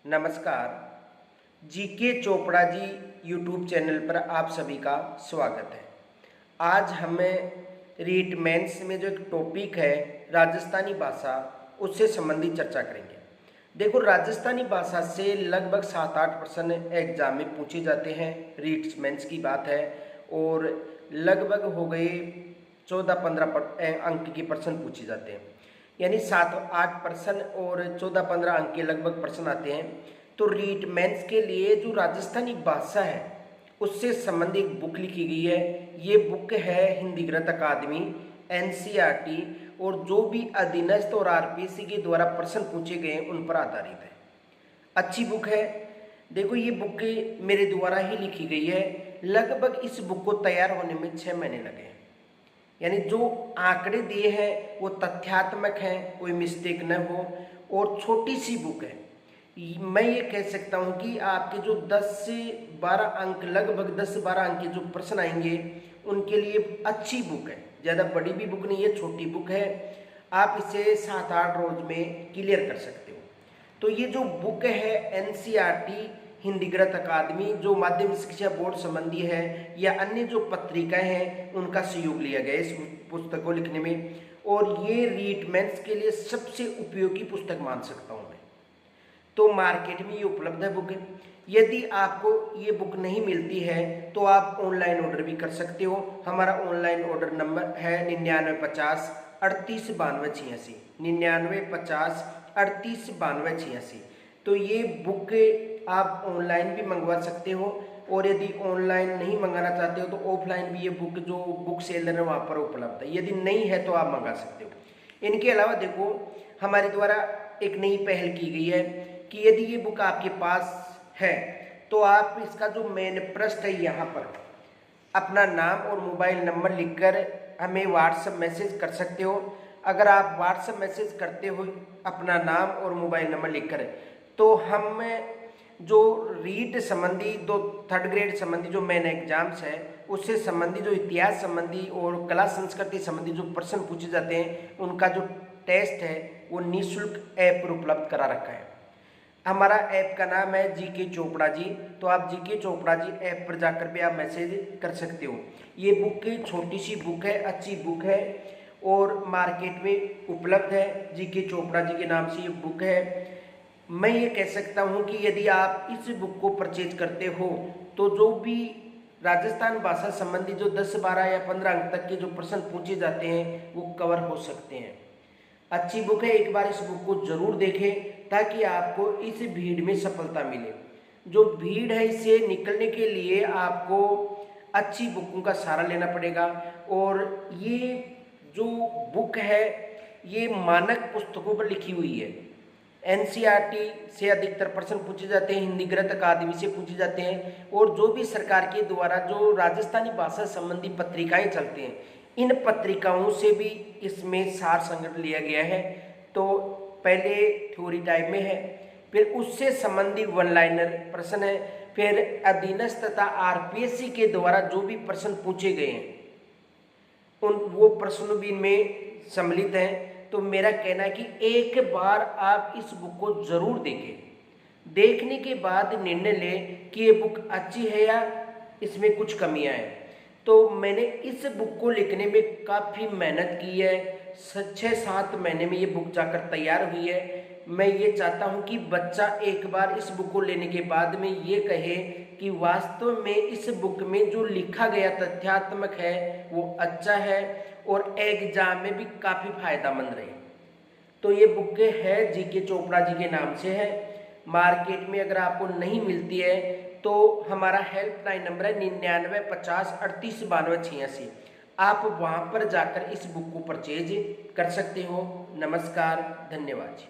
नमस्कार। GK Chopra ji YouTube channel पर आप सभी का स्वागत है। आज हमें रीट मेंस में जो एक टॉपिक है राजस्थानी भाषा, उससे संबंधित चर्चा करेंगे। देखो, राजस्थानी भाषा से लगभग 7-8 प्रश्न एग्जाम में पूछे जाते हैं। रीट मेंस की बात है और लगभग हो गए 14-15 अंक के प्रश्न पूछे जाते हैं, यानी 7-8 प्रश्न और 14-15 अंक के लगभग प्रश्न आते हैं। तो रीट मेंस के लिए जो राजस्थानी भाषा है उससे संबंधित एक बुक लिखी गई है। ये बुक है हिंदीकृत अकादमी एनसीईआरटी, और जो भी अधीनस्थ और आरपीएससी के द्वारा प्रश्न पूछे गए हैं उन पर आधारित है। अच्छी बुक है। देखो, ये बुक मेरे द्वारा ही लिखी गई है। लगभग इस बुक को तैयार होने में 6 महीने लगे हैं, यानी जो आंकड़े दिए हैं वो तथ्यात्मक हैं, कोई मिस्टेक न हो, और छोटी सी बुक है। मैं ये कह सकता हूँ कि आपके जो 10 से 12 अंक, लगभग 10 से 12 अंक के जो प्रश्न आएंगे उनके लिए अच्छी बुक है। ज़्यादा बड़ी भी बुक नहीं है, छोटी बुक है। आप इसे 7-8 रोज में क्लियर कर सकते हो। तो ये जो बुक है एनसीईआरटी हिंदीकृत अकादमी, जो माध्यमिक शिक्षा बोर्ड संबंधी है या अन्य जो पत्रिकाएं हैं उनका सहयोग लिया गया इस पुस्तक को लिखने में, और ये रीट मेंस के लिए सबसे उपयोगी पुस्तक मान सकता हूँ मैं। तो मार्केट में ये उपलब्ध है बुक। यदि आपको ये बुक नहीं मिलती है तो आप ऑनलाइन ऑर्डर भी कर सकते हो। हमारा ऑनलाइन ऑर्डर नंबर है 9950 38 92 86, 9950 38 92 86। तो ये बुक आप ऑनलाइन भी मंगवा सकते हो, और यदि ऑनलाइन नहीं मंगाना चाहते हो तो ऑफलाइन भी ये बुक जो बुक सेलर है वहाँ पर उपलब्ध है। यदि नहीं है तो आप मंगा सकते हो। इनके अलावा देखो, हमारे द्वारा एक नई पहल की गई है कि यदि ये बुक आपके पास है तो आप इसका जो मेन पृष्ठ है यहाँ पर अपना नाम और मोबाइल नंबर लिखकर हमें व्हाट्सएप मैसेज कर सकते हो। अगर आप व्हाट्सएप मैसेज करते हो अपना नाम और मोबाइल नंबर लिखकर, तो हम जो रीट संबंधी, दो 3rd ग्रेड संबंधी जो मेन एग्जाम्स है उससे संबंधी, जो इतिहास संबंधी और कला संस्कृति संबंधी जो प्रश्न पूछे जाते हैं उनका जो टेस्ट है वो निःशुल्क ऐप पर उपलब्ध करा रखा है। हमारा ऐप का नाम है जीके चोपड़ा जी। तो आप जीके चोपड़ा जी ऐप पर जाकर भी आप मैसेज कर सकते हो। ये बुक छोटी सी बुक है, अच्छी बुक है और मार्केट में उपलब्ध है। जीके चोपड़ा जी के नाम से ये बुक है। मैं ये कह सकता हूँ कि यदि आप इस बुक को परचेज करते हो तो जो भी राजस्थान भाषा संबंधी जो 10, 12 या 15 अंक तक के जो प्रश्न पूछे जाते हैं वो कवर हो सकते हैं। अच्छी बुक है, एक बार इस बुक को जरूर देखें ताकि आपको इस भीड़ में सफलता मिले। जो भीड़ है इससे निकलने के लिए आपको अच्छी बुकों का सहारा लेना पड़ेगा। और ये जो बुक है ये मानक पुस्तकों पर लिखी हुई है। एनसीईआरटी से अधिकतर प्रश्न पूछे जाते हैं, हिंदीकृत अकादमी से पूछे जाते हैं, और जो भी सरकार के द्वारा जो राजस्थानी भाषा संबंधी पत्रिकाएं चलती हैं इन पत्रिकाओं से भी इसमें सार संग्रह लिया गया है। तो पहले थ्योरी टाइप में है, फिर उससे संबंधी वन लाइनर प्रश्न है, फिर अधीनस्थ तथा आरपीएससी के द्वारा जो भी प्रश्न पूछे गए हैं उन वो प्रश्न भी इनमें सम्मिलित हैं। तो मेरा कहना है कि एक बार आप इस बुक को जरूर देखें। देखने के बाद निर्णय लें कि ये बुक अच्छी है या इसमें कुछ कमियां हैं। तो मैंने इस बुक को लिखने में काफ़ी मेहनत की है। 6-7 महीने में ये बुक जाकर तैयार हुई है। मैं ये चाहता हूँ कि बच्चा एक बार इस बुक को लेने के बाद में ये कहे कि वास्तव में इस बुक में जो लिखा गया तथ्यात्मक है वो अच्छा है और एग्जाम में भी काफ़ी फायदेमंद रहे। तो ये बुक है जीके चोपड़ा जी के नाम से है। मार्केट में अगर आपको नहीं मिलती है तो हमारा हेल्पलाइन नंबर है 9950 38 92 86। आप वहाँ पर जाकर इस बुक को परचेज कर सकते हो। नमस्कार, धन्यवाद जी।